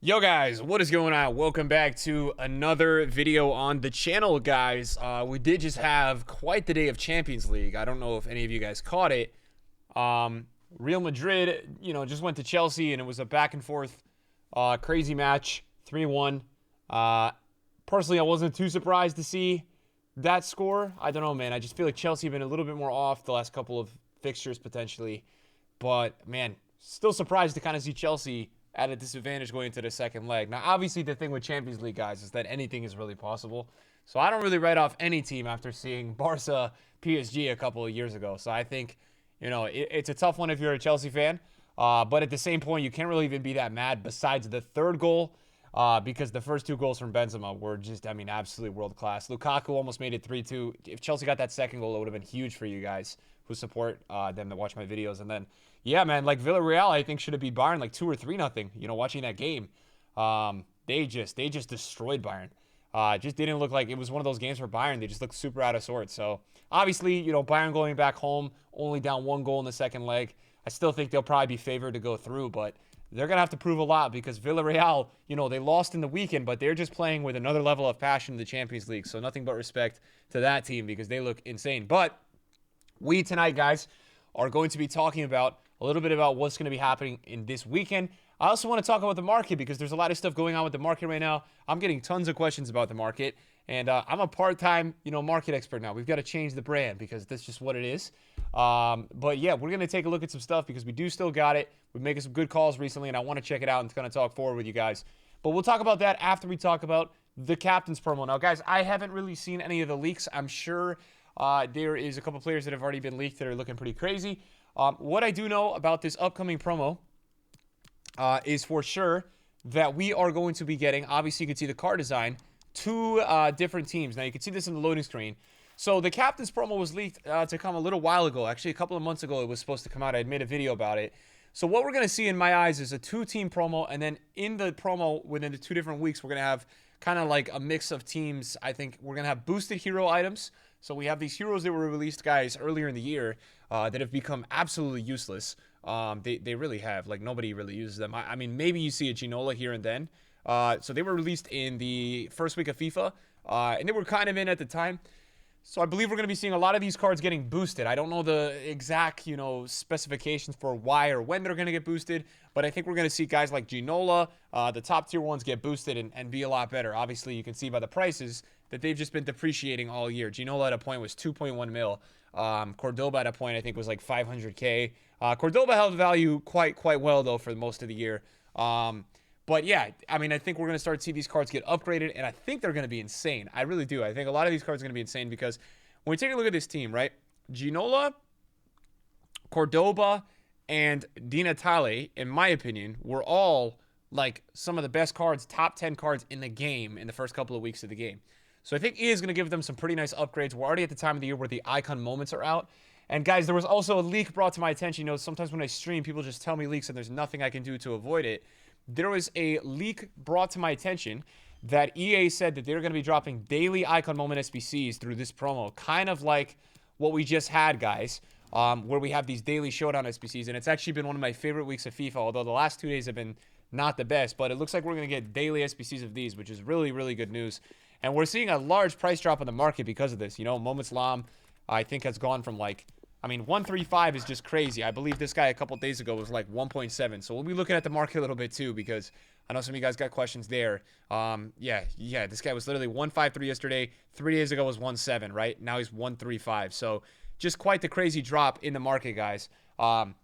Yo guys, what is going on? Welcome back to another video on the channel, guys. We did just have quite the day of Champions League. I don't know if any of you guys caught it. Real Madrid, just went to Chelsea and it was a back and forth crazy match, 3-1. Personally, I wasn't too surprised to see that score. I don't know, man. I just feel like Chelsea have been a little bit more off the last couple of fixtures potentially. But, man, still surprised to kind of see Chelsea at a disadvantage going into the second leg. Now, obviously, the thing with Champions League, guys, is that anything is really possible. So I don't really write off any team after seeing Barca PSG a couple of years ago. So I think, it's a tough one if you're a Chelsea fan. But at the same point, you can't really even be that mad besides the third goal because the first two goals from Benzema were just, absolutely world class. Lukaku almost made it 3-2. If Chelsea got that second goal, it would have been huge for you guys who support them to watch my videos. And then, yeah, man, like Villarreal, I think should have beat Bayern like 2 or 3-0. Watching that game, they just destroyed Bayern. Just didn't look like it was one of those games for Bayern. They just looked super out of sorts. So obviously, Bayern going back home, only down 1 goal in the second leg. I still think they'll probably be favored to go through, but they're gonna have to prove a lot because Villarreal, they lost in the weekend, but they're just playing with another level of passion in the Champions League. So nothing but respect to that team because they look insane. But we tonight, guys, are going to be talking about a little bit about what's going to be happening in this weekend. I also want to talk about the market because there's a lot of stuff going on with the market right now. I'm getting tons of questions about the market, and I'm a part-time, market expert now. We've got to change the brand because that's just what it is. But yeah, we're going to take a look at some stuff because we do still got it. We're making some good calls recently, and I want to check it out and kind of talk forward with you guys. But we'll talk about that after we talk about the captain's promo. Now, guys, I haven't really seen any of the leaks. I'm sure there is a couple players that have already been leaked that are looking pretty crazy. What I do know about this upcoming promo is for sure that we are going to be getting, obviously you can see the card design, 2 different teams. Now you can see this in the loading screen. So the captain's promo was leaked to come a little while ago. Actually, a couple of months ago it was supposed to come out. I had made a video about it. So what we're going to see in my eyes is a 2-team promo, and then in the promo within the 2 different weeks we're going to have kind of like a mix of teams. I think we're going to have boosted hero items. So we have these heroes that were released, guys, earlier in the year that have become absolutely useless. They really have. Like, nobody really uses them. I mean, maybe you see a Ginola here and then. So they were released in the first week of FIFA, and they were kind of in at the time. So I believe we're going to be seeing a lot of these cards getting boosted. I don't know the exact, specifications for why or when they're going to get boosted, but I think we're going to see guys like Ginola, the top tier ones, get boosted and be a lot better. Obviously, you can see by the prices that they've just been depreciating all year. Ginola at a point was 2.1 mil. Cordoba at a point I think was like 500K. Cordoba held value quite well though for most of the year. But yeah, I think we're going to start to see these cards get upgraded, and I think they're going to be insane. I really do. I think a lot of these cards are going to be insane because when we take a look at this team, right? Ginola, Cordoba, and Di Natale, in my opinion, were all like some of the best cards, top 10 cards in the game in the first couple of weeks of the game. So I think EA is going to give them some pretty nice upgrades. We're already at the time of the year where the icon moments are out. And guys, there was also a leak brought to my attention. Sometimes when I stream, people just tell me leaks and there's nothing I can do to avoid it. There was a leak brought to my attention that EA said that they're going to be dropping daily icon moment SBCs through this promo. Kind of like what we just had, guys, where we have these daily showdown SBCs. And it's actually been one of my favorite weeks of FIFA, although the last 2 days have been not the best. But it looks like we're going to get daily SBCs of these, which is really, really good news. And we're seeing a large price drop on the market because of this. Moments Lam, I think, has gone from 135 is just crazy. I believe this guy a couple days ago was like 1.7. So we'll be looking at the market a little bit too because I know some of you guys got questions there. Yeah, this guy was literally 153 yesterday. 3 days ago was 1.7, right? Now he's 135. So just quite the crazy drop in the market, guys. For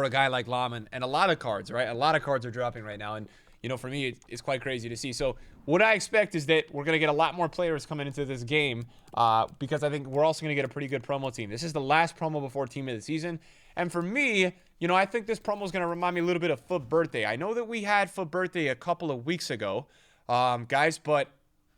a guy like Lam and a lot of cards, right? A lot of cards are dropping right now. And for me, it's quite crazy to see. So what I expect is that we're going to get a lot more players coming into this game because I think we're also going to get a pretty good promo team. This is the last promo before Team of the Season. And for me, I think this promo is going to remind me a little bit of FUT Birthday. I know that we had FUT Birthday a couple of weeks ago, guys, but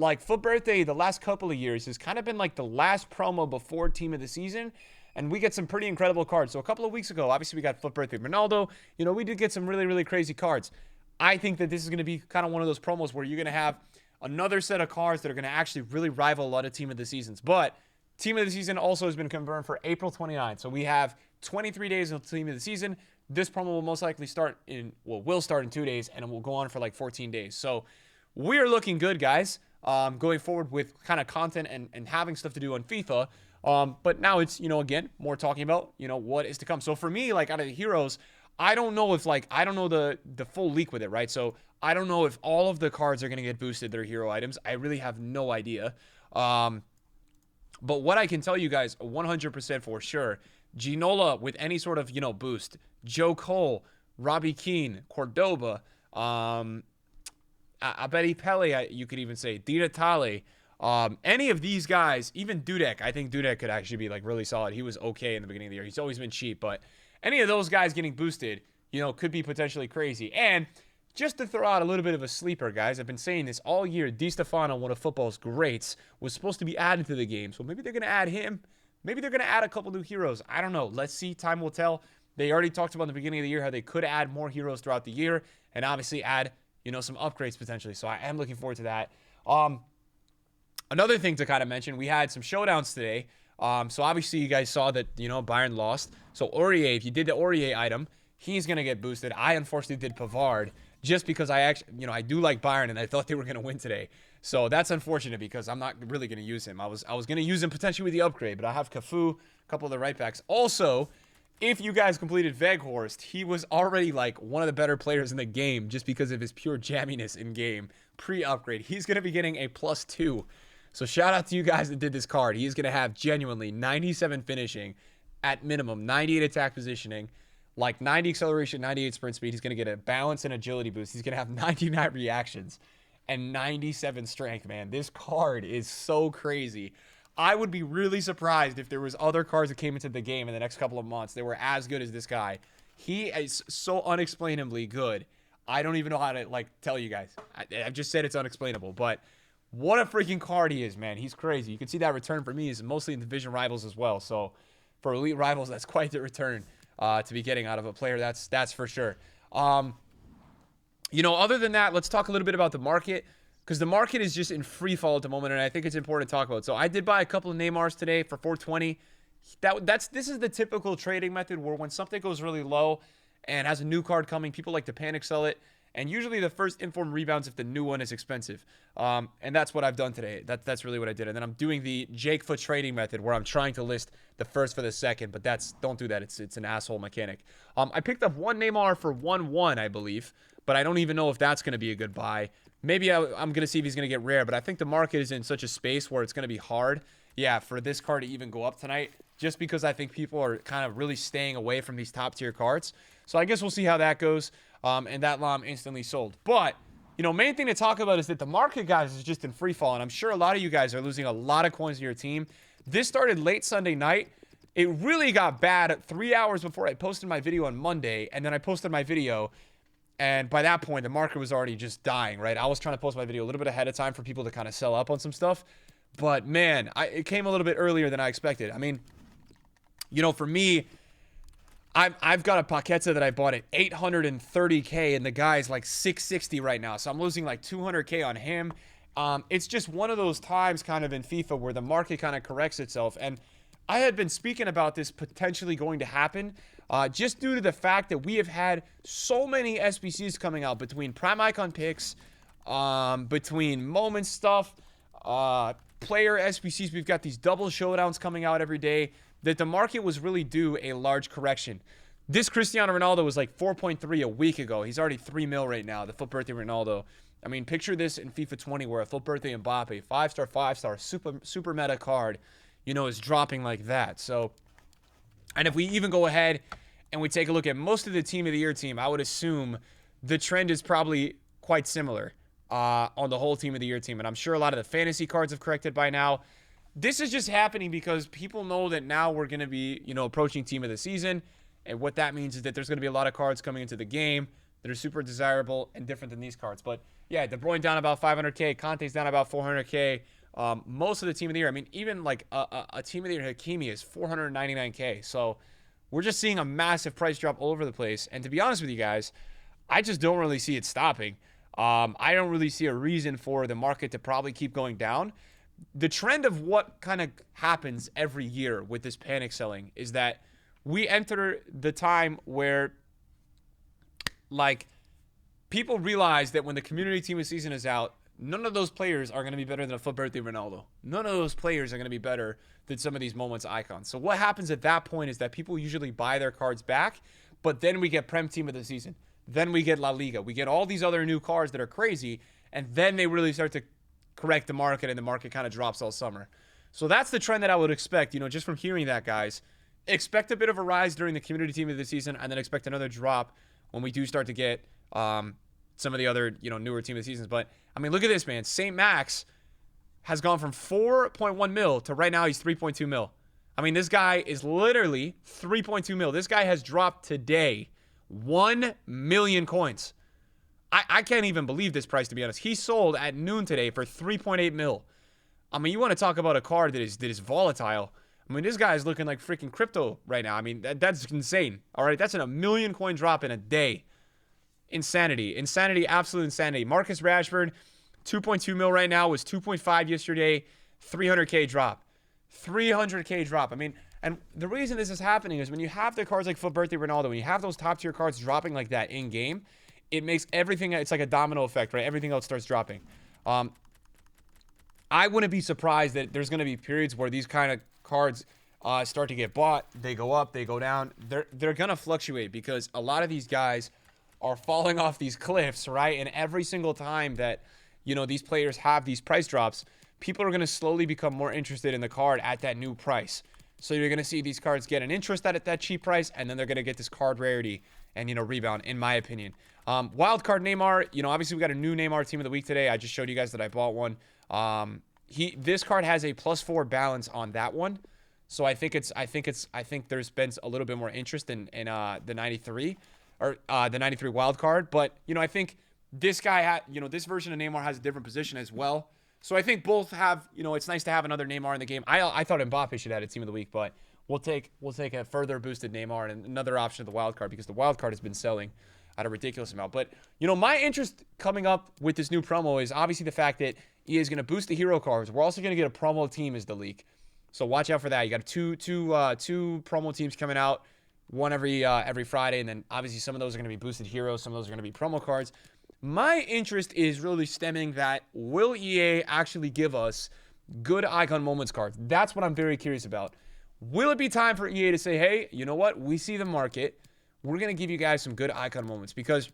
like FUT Birthday the last couple of years has kind of been like the last promo before Team of the Season. And we get some pretty incredible cards. So a couple of weeks ago, obviously we got FUT Birthday Ronaldo. We did get some really, really crazy cards. I think that this is going to be kind of one of those promos where you're going to have another set of cards that are going to actually really rival a lot of Team of the Seasons. But Team of the Season also has been confirmed for April 29th. So we have 23 days until Team of the Season. This promo will most likely start will start in 2 days, and it will go on for like 14 days. So we're looking good, guys, going forward with kind of content and having stuff to do on FIFA. But now it's, again, more talking about, what is to come. So for me, like, out of the heroes, I don't know if, like, I don't know the full leak with it, right? So I don't know if all of the cards are going to get boosted, their hero items. I really have no idea. But what I can tell you guys 100% for sure, Ginola with any sort of, boost, Joe Cole, Robbie Keane, Cordoba, Abedi Pele, you could even say, Di Natale, any of these guys, even Dudek, I think Dudek could actually be, like, really solid. He was okay in the beginning of the year. He's always been cheap, but any of those guys getting boosted, could be potentially crazy. And just to throw out a little bit of a sleeper, guys, I've been saying this all year. Di Stefano, one of football's greats, was supposed to be added to the game. So maybe they're going to add him. Maybe they're going to add a couple new heroes. I don't know. Let's see. Time will tell. They already talked about in the beginning of the year how they could add more heroes throughout the year and obviously add, some upgrades potentially. So I am looking forward to that. Another thing to kind of mention, we had some showdowns today. So obviously you guys saw that, Bayern lost. So Aurier, if you did the Aurier item, he's going to get boosted. I unfortunately did Pavard just because I actually, I do like Bayern and I thought they were going to win today. So that's unfortunate because I'm not really going to use him. I was going to use him potentially with the upgrade, but I have Cafu, a couple of the right backs. Also, if you guys completed Weghorst, he was already like one of the better players in the game just because of his pure jamminess in game pre-upgrade. He's going to be getting a +2. So shout out to you guys that did this card. He is going to have genuinely 97 finishing at minimum, 98 attack positioning, like 90 acceleration, 98 sprint speed. He's going to get a balance and agility boost. He's going to have 99 reactions and 97 strength, man. This card is so crazy. I would be really surprised if there was other cards that came into the game in the next couple of months that were as good as this guy. He is so unexplainably good. I don't even know how to, like, tell you guys. I've just said it's unexplainable, but what a freaking card he is, man. He's crazy. You can see that return for me is mostly in division rivals as well. So for elite rivals, that's quite the return to be getting out of a player. That's for sure. Other than that, let's talk a little bit about the market, because the market is just in free fall at the moment, and I think it's important to talk about. So I did buy a couple of Neymars today for 420. This is the typical trading method where when something goes really low and has a new card coming, people like to panic sell it. And usually the first inform rebounds if the new one is expensive. And that's what I've done today. That's really what I did. And then I'm doing the Jake Foot trading method where I'm trying to list the first for the second, but don't do that. It's an asshole mechanic. I picked up one Neymar for 1-1, I believe, but I don't even know if that's going to be a good buy. Maybe I'm going to see if he's going to get rare, but I think the market is in such a space where it's going to be hard, for this card to even go up tonight, just because I think people are kind of really staying away from these top tier cards. So I guess we'll see how that goes. And that LOM instantly sold. But, main thing to talk about is that the market, guys, is just in free fall. And I'm sure a lot of you guys are losing a lot of coins in your team. This started late Sunday night. It really got bad 3 hours before I posted my video on Monday. And then I posted my video. And by that point, the market was already just dying, right? I was trying to post my video a little bit ahead of time for people to kind of sell up on some stuff. But, man, it came a little bit earlier than I expected. I mean, for me, I've got a Paqueta that I bought at 830K, and the guy's like 660 right now. So I'm losing like 200K on him. It's just one of those times kind of in FIFA where the market kind of corrects itself. And I had been speaking about this potentially going to happen just due to the fact that we have had so many SBCs coming out between Prime Icon picks, between moment stuff, player SBCs. We've got these double showdowns coming out every day, that the market was really due a large correction. This Cristiano Ronaldo was like 4.3 a week ago. He's already 3 mil right now, the FUT birthday Ronaldo. I mean, picture this in FIFA 20 where a FUT birthday Mbappe, 5-star, super meta card, is dropping like that. So, and if we even go ahead and we take a look at most of the Team of the Year team, I would assume the trend is probably quite similar on the whole Team of the Year team. And I'm sure a lot of the fantasy cards have corrected by now. This is just happening because people know that now we're going to be, approaching team of the season. And what that means is that there's going to be a lot of cards coming into the game that are super desirable and different than these cards. But yeah, De Bruyne down about 500K. Conte's down about 400K. Most of the Team of the Year, I mean, even like a Team of the Year Hakimi is 499K. So we're just seeing a massive price drop all over the place. And to be honest with you guys, I just don't really see it stopping. I don't really see a reason for the market to probably keep going down. The trend of what kind of happens every year with this panic selling is that we enter the time where like, people realize that when the community team of season is out, none of those players are going to be better than a FUT birthday Ronaldo. None of those players are going to be better than some of these moments icons. So what happens at that point is that people usually buy their cards back, but then we get Prem team of the season. Then we get La Liga. We get all these other new cards that are crazy, and then they really start to correct the market, and the market kind of drops all summer. So that's the trend that I would expect, just from hearing that, guys. Expect a bit of a rise during the community team of the season, and then expect another drop when we do start to get some of the other, newer team of the seasons. But, I mean, look at this, man. St. Max has gone from 4.1 mil to right now he's 3.2 mil. I mean, this guy is literally 3.2 mil. This guy has dropped today 1 million coins. I can't even believe this price, to be honest. He sold at noon today for 3.8 mil. I mean, you want to talk about a card that is volatile. I mean, this guy is looking like freaking crypto right now. I mean, that's insane. All right, that's a million coin drop in a day. Insanity, absolute insanity. Marcus Rashford, 2.2 mil right now, was 2.5 yesterday, 300K drop. 300K drop. I mean, and the reason this is happening is when you have the cards like FUT Birthday Ronaldo, when you have those top tier cards dropping like that in game, it makes everything, it's like a domino effect, right? Everything else starts dropping. I wouldn't be surprised that there's going to be periods where these kind of cards start to get bought. They go up, they go down. They're going to fluctuate because a lot of these guys are falling off these cliffs, right? And every single time that, these players have these price drops, people are going to slowly become more interested in the card at that new price. So you're going to see these cards get an interest at that cheap price, and then they're going to get this card rarity and, rebound, in my opinion. Wildcard Neymar, obviously we got a new Neymar team of the week today. I just showed you guys that I bought one. This card has a +4 balance on that one. So I think there's been a little bit more interest in the 93 or the 93 wild card. But, I think this guy this version of Neymar has a different position as well. So I think both have, it's nice to have another Neymar in the game. I thought Mbappe should have a team of the week, but we'll take a further boosted Neymar and another option of the wild card because the wild card has been selling at a ridiculous amount. But, my interest coming up with this new promo is obviously the fact that EA is going to boost the hero cards. We're also going to get a promo team as the leak. So watch out for that. You got two promo teams coming out, one every Friday, and then obviously some of those are going to be boosted heroes, some of those are going to be promo cards. My interest is really stemming that will EA actually give us good icon moments cards? That's what I'm very curious about. Will it be time for EA to say, hey, you know what? We see the market. We're going to give you guys some good icon moments because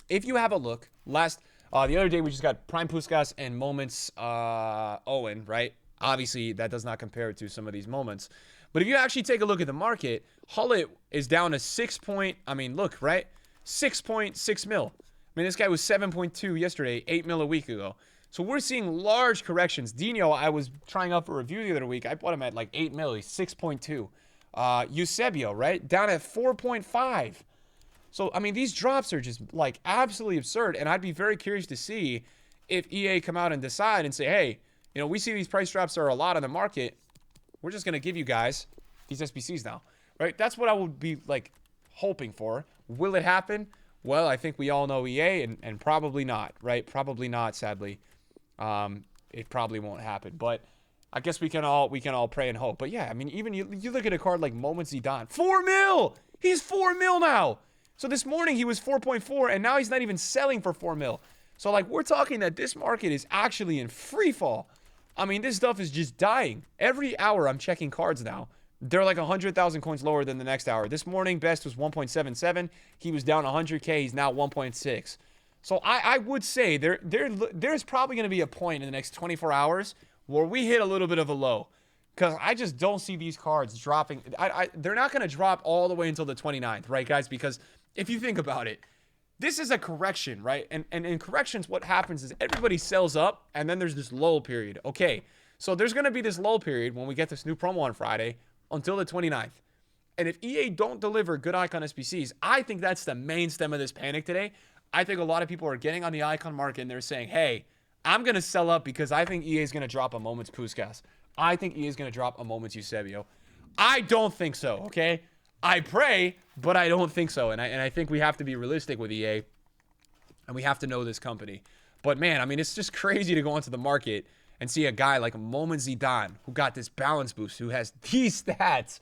if you have a look, the other day we just got Prime Puskas and Moments Owen, right? Obviously, that does not compare to some of these moments. But if you actually take a look at the market, Hullet is down to 6.6 mil. I mean, this guy was 7.2 yesterday, 8 mil a week ago. So we're seeing large corrections. Dino, I was trying out for a review the other week. I bought him at like 8 mil. He's 6.2. Eusebio, right? Down at 4.5. So, I mean, these drops are just like absolutely absurd. And I'd be very curious to see if EA come out and decide and say, hey, we see these price drops are a lot on the market. We're just going to give you guys these SBCs now, right? That's what I would be like hoping for. Will it happen? Well, I think we all know EA and probably not, right? Probably not, sadly. It probably won't happen. But I guess we can all pray and hope. But yeah, I mean, even you look at a card like Moments Zidane, 4 mil. He's 4 mil now. So this morning he was 4.4 and now he's not even selling for 4 mil. So like we're talking that this market is actually in free fall. I mean, this stuff is just dying. Every hour I'm checking cards now. They're like 100,000 coins lower than the next hour. This morning, best was 1.77. He was down 100K. He's now 1.6. So I would say there's probably going to be a point in the next 24 hours where we hit a little bit of a low. Because I just don't see these cards dropping. They're not going to drop all the way until the 29th, right, guys? Because if you think about it, this is a correction, right? And in corrections, what happens is everybody sells up, and then there's this lull period. Okay, so there's going to be this lull period when we get this new promo on Friday until the 29th. And if EA don't deliver good icon SBCs, I think that's the main stem of this panic today. I think a lot of people are getting on the icon market, and they're saying, hey, I'm going to sell up because I think EA is going to drop a Moments Puskas. I think EA is going to drop a Moments Eusebio. I don't think so, okay? I pray, but I don't think so. And I think we have to be realistic with EA, and we have to know this company. But, man, I mean, it's just crazy to go onto the market and see a guy like Moments Zidane who got this balance boost, who has these stats,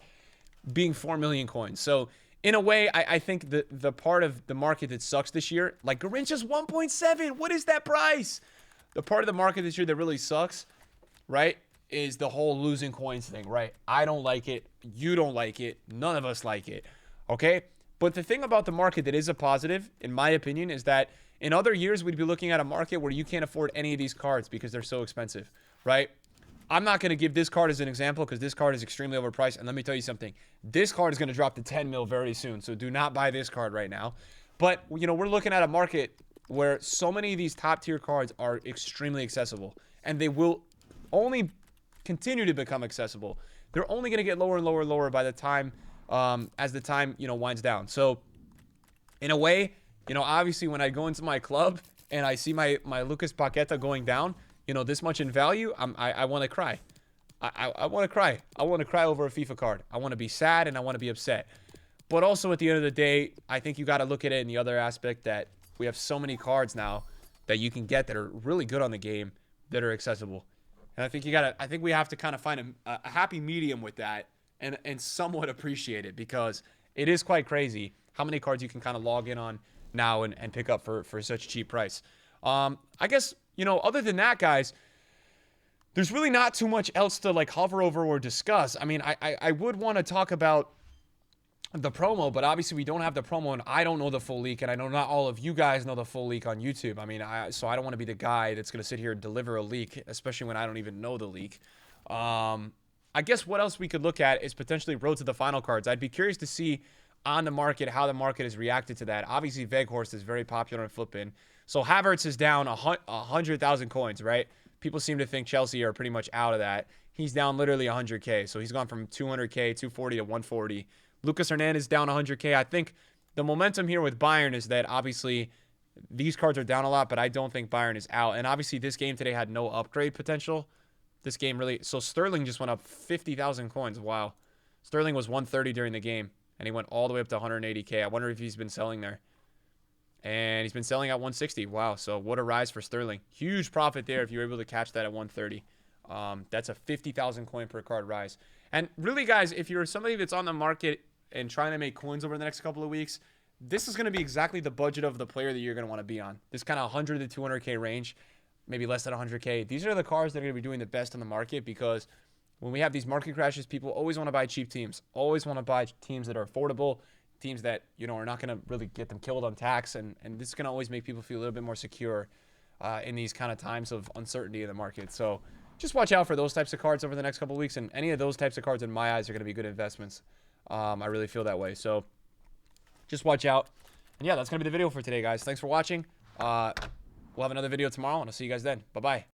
being 4 million coins. So in a way, I think the part of the market that sucks this year, like Garincha's 1.7. What is that price? The part of the market this year that really sucks, right, is the whole losing coins thing, right? I don't like it. You don't like it. None of us like it. Okay? But the thing about the market that is a positive, in my opinion, is that in other years, we'd be looking at a market where you can't afford any of these cards because they're so expensive, right? I'm not going to give this card as an example because this card is extremely overpriced. And let me tell you something. This card is going to drop to 10 mil very soon. So do not buy this card right now. But, you know, we're looking at a market where so many of these top tier cards are extremely accessible. And they will only continue to become accessible. They're only going to get lower and lower and lower by the time, as the time, you know, winds down. So in a way, you know, obviously when I go into my club and I see my Lucas Paqueta going down, you know, this much in value, I want to cry. I want to cry. I want to cry over a FIFA card. I want to be sad and I want to be upset. But also at the end of the day, I think you got to look at it in the other aspect that we have so many cards now that you can get that are really good on the game that are accessible. And I think I think we have to kind of find a happy medium with that and somewhat appreciate it because it is quite crazy how many cards you can kind of log in on now and pick up for such a cheap price. I guess, you know, other than that, guys, there's really not too much else to like hover over or discuss. I mean, I would want to talk about the promo, but obviously we don't have the promo and I don't know the full leak and I know not all of you guys know the full leak on YouTube. I mean, so I don't want to be the guy that's going to sit here and deliver a leak, especially when I don't even know the leak. I guess what else we could look at is potentially road to the final cards. I'd be curious to see on the market how the market has reacted to that. Obviously, Veghorst is very popular in flipping. So Havertz is down 100,000 coins, right? People seem to think Chelsea are pretty much out of that. He's down literally 100K. So he's gone from 200K, 240 to 140. Lucas Hernandez down 100K. I think the momentum here with Bayern is that obviously these cards are down a lot, but I don't think Bayern is out. And obviously this game today had no upgrade potential. This game really... So Sterling just went up 50,000 coins. Wow. Sterling was 130 during the game, and he went all the way up to 180K. I wonder if he's been selling there. And he's been selling at 160. Wow. So what a rise for Sterling. Huge profit there if you're able to catch that at 130. That's a 50,000 coin per card rise. And really, guys, if you're somebody that's on the market and trying to make coins over the next couple of weeks, this is going to be exactly the budget of the player that you're going to want to be on. This kind of 100 to 200K range, maybe less than 100K. These are the cards that are going to be doing the best in the market because when we have these market crashes, people always want to buy cheap teams. Always want to buy teams that are affordable, teams that, you know, are not going to really get them killed on tax. And this is going to always make people feel a little bit more secure in these kind of times of uncertainty in the market. So just watch out for those types of cards over the next couple of weeks. And any of those types of cards, in my eyes, are going to be good investments. I really feel that way. So just watch out. And yeah, that's going to be the video for today, guys. Thanks for watching. We'll have another video tomorrow, and I'll see you guys then. Bye-bye.